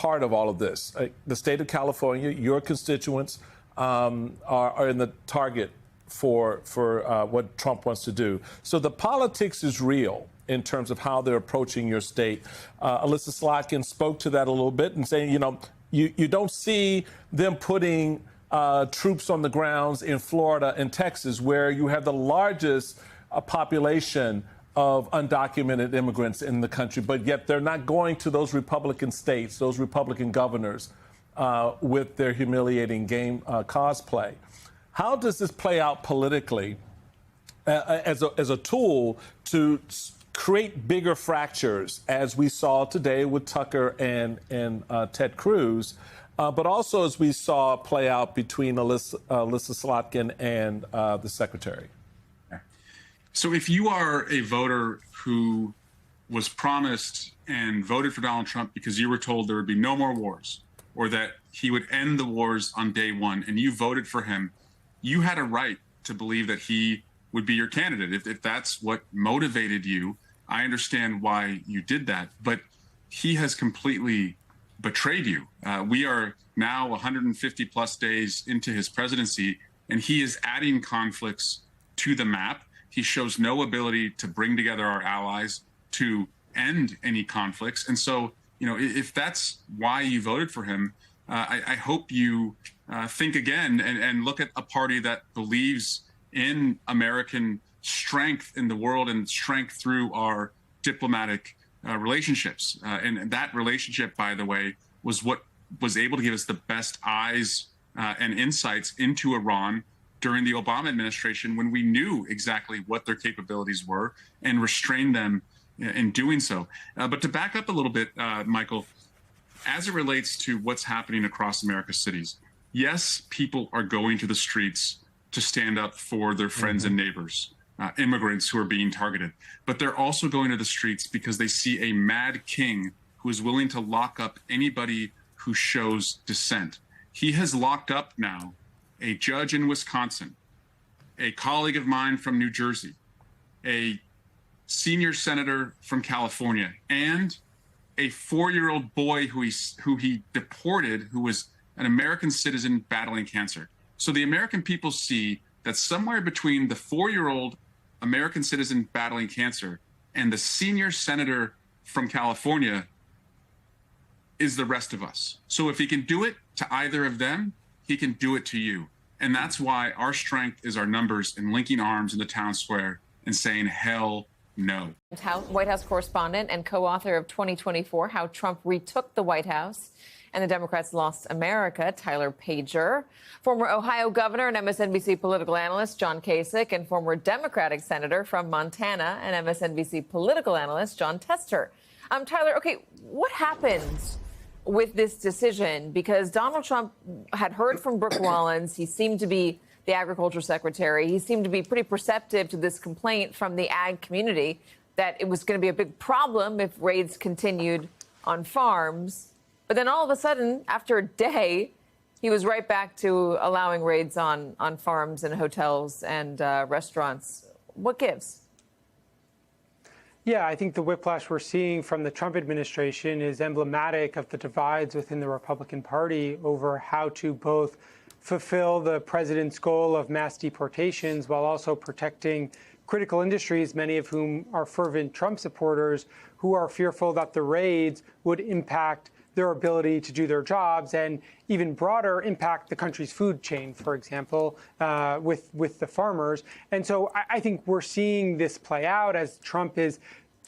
part of all of this. The state of California, your constituents are in the target for what Trump wants to do. So the politics is real in terms of how they're approaching your state. Elissa Slotkin spoke to that a little bit and saying, you don't see them putting troops on the grounds in Florida and Texas, where you have the largest population of undocumented immigrants in the country, but yet they're not going to those Republican states, those Republican governors, with their humiliating game cosplay. How does this play out politically as a tool to create bigger fractures, as we saw today with Tucker and Ted Cruz, but also as we saw play out between Elissa Slotkin and the secretary? So if you are a voter who was promised and voted for Donald Trump because you were told there would be no more wars, or that he would end the wars on day one, and you voted for him, you had a right to believe that he would be your candidate. If that's what motivated you, I understand why you did that. But he has completely betrayed you. We are now 150 plus days into his presidency, and he is adding conflicts to the map. He shows no ability to bring together our allies to end any conflicts. And so, if that's why you voted for him, I hope you think again and look at a party that believes in American strength in the world and strength through our diplomatic relationships. And that relationship, by the way, was what was able to give us the best eyes and insights into Iran during the Obama administration, when we knew exactly what their capabilities were and restrained them in doing so. But to back up a little bit, Michael, as it relates to what's happening across America's cities, yes, people are going to the streets to stand up for their friends and neighbors, immigrants who are being targeted. But they're also going to the streets because they see a mad king who is willing to lock up anybody who shows dissent. He has locked up now a judge in Wisconsin, a colleague of mine from New Jersey, a senior senator from California, and a 4-year-old boy who he deported, who was an American citizen battling cancer. So the American people see that somewhere between the 4-year-old American citizen battling cancer and the senior senator from California is the rest of us. So if he can do it to either of them, he can do it to you. And that's why our strength is our numbers and linking arms in the town square and saying, hell no. White House correspondent and co-author of 2024, How Trump Retook the White House and the Democrats Lost America, Tyler Pager. Former Ohio governor and MSNBC political analyst John Kasich, and former Democratic senator from Montana and MSNBC political analyst John Tester. Tyler, okay, what happens with this decision? Because Donald Trump had heard from Brooke Rollins. He seemed to be the agriculture secretary. He seemed to be pretty perceptive to this complaint from the ag community that it was going to be a big problem if raids continued on farms. But then all of a sudden, after a day, he was right back to allowing raids on farms and hotels and restaurants. What gives? Yeah, I think the whiplash we're seeing from the Trump administration is emblematic of the divides within the Republican Party over how to both fulfill the president's goal of mass deportations while also protecting critical industries, many of whom are fervent Trump supporters, who are fearful that the raids would impact their ability to do their jobs and even broader impact the country's food chain, for example, with the farmers. And so I think we're seeing this play out as Trump is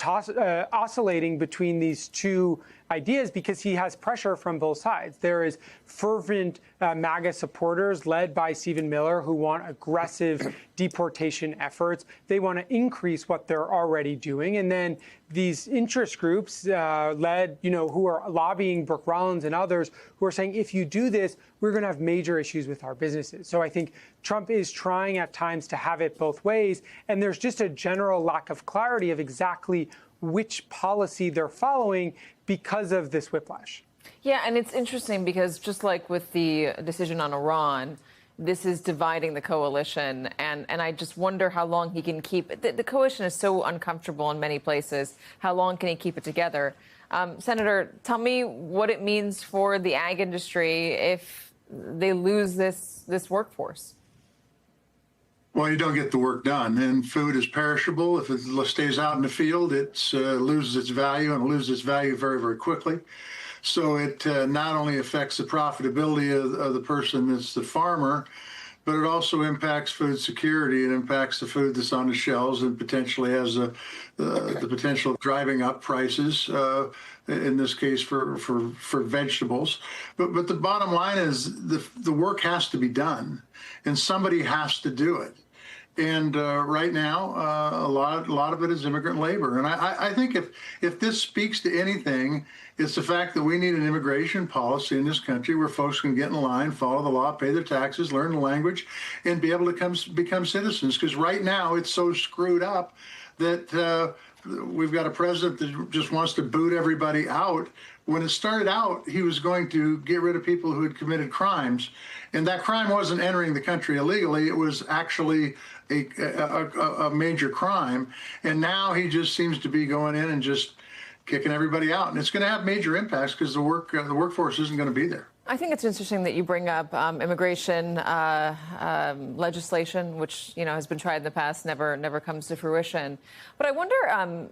oscillating between these two ideas because he has pressure from both sides. There is fervent MAGA supporters led by Stephen Miller who want aggressive deportation efforts. They want to increase what they're already doing. And then these interest groups led, who are lobbying Brooke Rollins and others who are saying, if you do this, we're going to have major issues with our businesses. So I think Trump is trying at times to have it both ways. And there's just a general lack of clarity of exactly which policy they're following because of this whiplash. Yeah, and it's interesting because just like with the decision on Iran, this is dividing the coalition. And I just wonder how long he can keep it. The coalition is so uncomfortable in many places. How long can he keep it together? Senator, tell me what it means for the ag industry if they lose this workforce. Well, you don't get the work done, and food is perishable. If it stays out in the field, it loses its value, and it loses its value very, very quickly. So it not only affects the profitability of the person that's the farmer, but it also impacts food security. It impacts the food that's on the shelves and potentially has the potential of driving up prices, in this case for vegetables. But the bottom line is the work has to be done, and somebody has to do it. And right now, a lot of it is immigrant labor. And I think if this speaks to anything, it's the fact that we need an immigration policy in this country where folks can get in line, follow the law, pay their taxes, learn the language, and be able to become citizens. Because right now it's so screwed up that we've got a president that just wants to boot everybody out. When it started out, he was going to get rid of people who had committed crimes. And that crime wasn't entering the country illegally. It was actually a major crime. And now he just seems to be going in and just kicking everybody out. And it's going to have major impacts because the workforce isn't going to be there. I think it's interesting that you bring up immigration legislation, which has been tried in the past, never comes to fruition. But I wonder,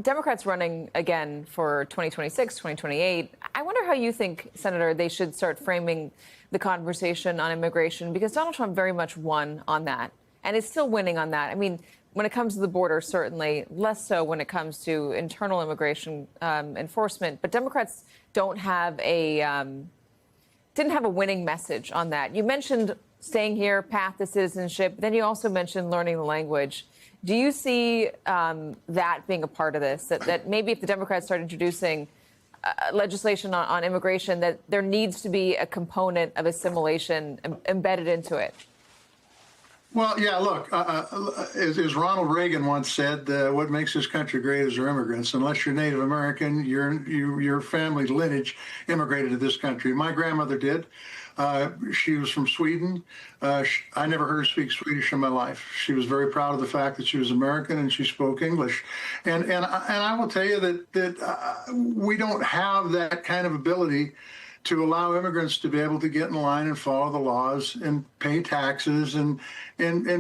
Democrats running again for 2026, 2028, I wonder how you think, Senator, they should start framing the conversation on immigration, because Donald Trump very much won on that and is still winning on that. I mean, when it comes to the border, certainly less so when it comes to internal immigration enforcement. But Democrats don't have didn't have a winning message on that. You mentioned staying here, path to citizenship. Then you also mentioned learning the language. Do you see that being a part of this? That maybe if the Democrats start introducing legislation on immigration, that there needs to be a component of assimilation embedded into it? Well, yeah, look, as Ronald Reagan once said, what makes this country great is our immigrants. Unless you're Native American, your family lineage immigrated to this country. My grandmother did. She was from Sweden. I never heard her speak Swedish in my life. She was very proud of the fact that she was American and she spoke English. And I will tell you that we don't have that kind of ability to allow immigrants to be able to get in line and follow the laws and pay taxes and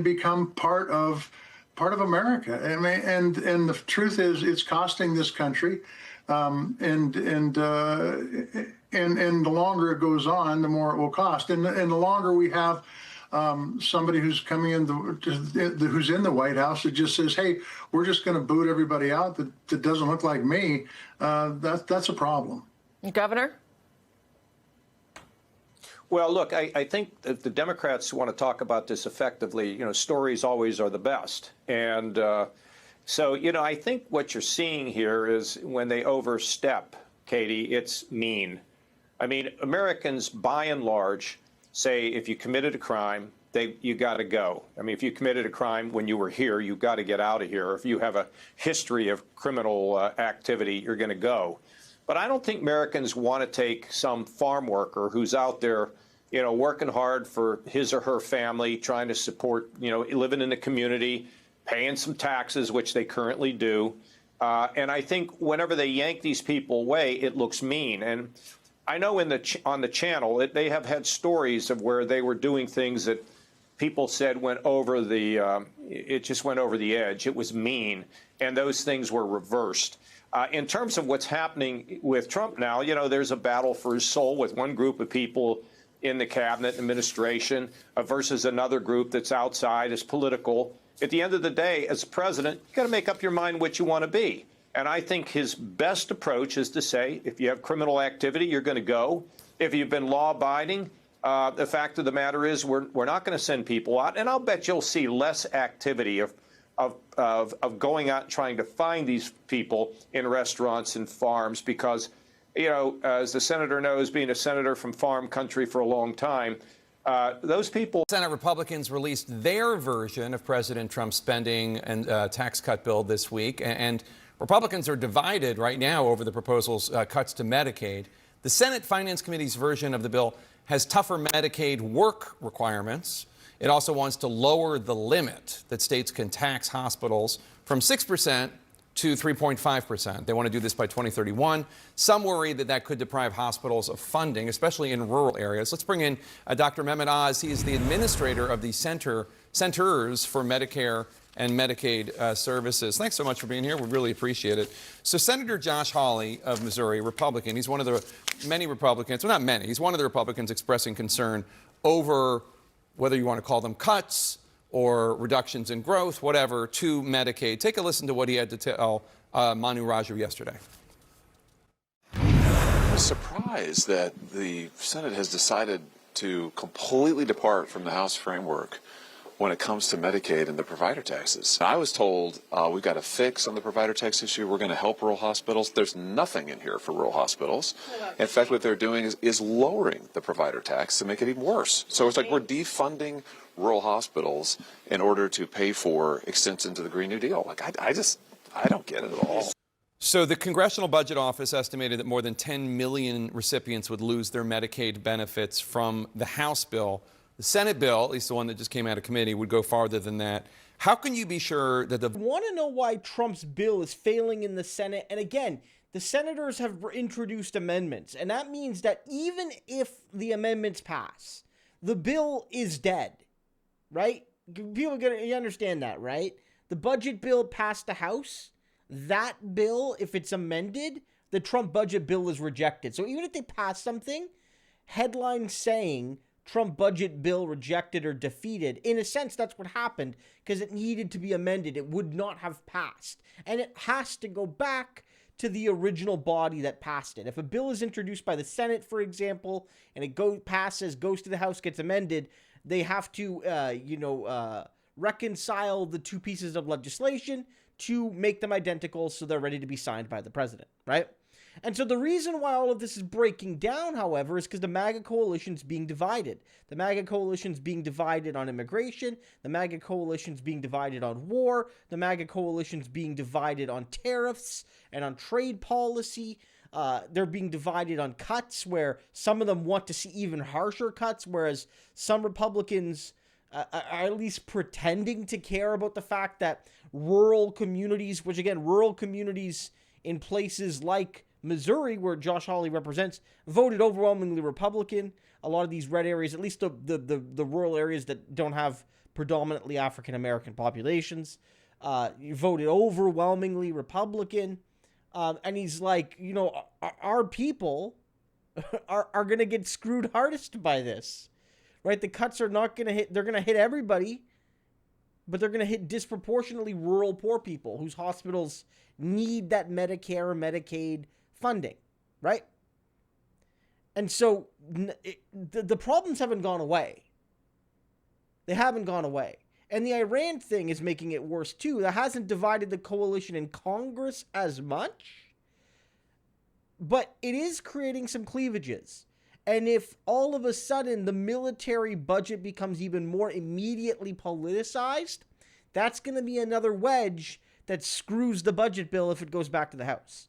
become part of America. I mean, and the truth is, it's costing this country, and the longer it goes on, the more it will cost, and the longer we have somebody who's coming in who's in the White House that just says, "Hey, we're just going to boot everybody out that doesn't look like me," that's a problem. Governor? Well, look, I think if the Democrats want to talk about this effectively, stories always are the best. And so, I think what you're seeing here is when they overstep, Katie, it's mean. I mean, Americans, by and large, say if you committed a crime, you got to go. I mean, if you committed a crime when you were here, you got to get out of here. If you have a history of criminal activity, you're going to go. But I don't think Americans want to take some farm worker who's out there, working hard for his or her family, trying to support, living in the community, paying some taxes, which they currently do. And I think whenever they yank these people away, it looks mean. And I know on the channel, they have had stories of where they were doing things that people said went over it just went over the edge. It was mean. And those things were reversed. In terms of what's happening with Trump now, there's a battle for his soul with one group of people in the cabinet administration versus another group that's outside, is political. At the end of the day, as president, you got to make up your mind what you want to be. And I think his best approach is to say, if you have criminal activity, you're going to go. If you've been law-abiding, the fact of the matter is we're not going to send people out. And I'll bet you'll see less activity of going out and trying to find these people in restaurants and farms because, as the senator knows, being a senator from farm country for a long time, those people. Senate Republicans released their version of President Trump's spending and tax cut bill this week, and Republicans are divided right now over the proposal's cuts to Medicaid. The Senate Finance Committee's version of the bill has tougher Medicaid work requirements. It also wants to lower the limit that states can tax hospitals from 6% to 3.5%. They want to do this by 2031. Some worry that that could deprive hospitals of funding, especially in rural areas. Let's bring in Dr. Mehmet Oz. He is the administrator of the Centers for Medicare and Medicaid Services. Thanks so much for being here. We really appreciate it. So Senator Josh Hawley of Missouri, Republican, he's one of the many Republicans, well, not many, he's one of the Republicans expressing concern over whether you want to call them cuts or reductions in growth, whatever, to Medicaid. Take a listen to what he had to tell Manu Raju yesterday. I'm surprised that the Senate has decided to completely depart from the House framework when it comes to Medicaid and the provider taxes. I was told we've got a fix on the provider tax issue. We're going to help rural hospitals. There's nothing in here for rural hospitals. In fact, what they're doing is lowering the provider tax to make it even worse. So it's like we're defunding rural hospitals in order to pay for extensions to the Green New Deal. Like, I don't get it at all. So the Congressional Budget Office estimated that more than 10 million recipients would lose their Medicaid benefits from the House bill. The Senate bill, at least the one that just came out of committee, would go farther than that. How can you be sure that the... I want to know why Trump's bill is failing in the Senate. And again, the senators have introduced amendments. And that means that even if the amendments pass, the bill is dead, right? People you understand that, right? The budget bill passed the House. That bill, if it's amended, the Trump budget bill is rejected. So even if they pass something, headlines saying Trump budget bill rejected or defeated, in a sense, that's what happened because it needed to be amended. It would not have passed. And it has to go back to the original body that passed it. If a bill is introduced by the Senate, for example, and it passes, goes to the House, gets amended, they have to, reconcile the two pieces of legislation to make them identical so they're ready to be signed by the president, right? And so the reason why all of this is breaking down, however, is because the MAGA coalition's being divided. The MAGA coalition's being divided on immigration. The MAGA coalition's being divided on war. The MAGA coalition's being divided on tariffs and on trade policy. They're being divided on cuts where some of them want to see even harsher cuts, whereas some Republicans are at least pretending to care about the fact that rural communities, which again, rural communities in places like Missouri, where Josh Hawley represents, voted overwhelmingly Republican. A lot of these red areas, at least the rural areas that don't have predominantly African-American populations, voted overwhelmingly Republican. And he's like, our people are going to get screwed hardest by this, right? The cuts are not going to hit, they're going to hit everybody, but they're going to hit disproportionately rural poor people whose hospitals need that Medicare or Medicaid funding, right? And so the problems haven't gone away. They haven't gone away. And the Iran thing is making it worse too. That hasn't divided the coalition in Congress as much, but it is creating some cleavages. And if all of a sudden the military budget becomes even more immediately politicized, that's going to be another wedge that screws the budget bill if it goes back to the House.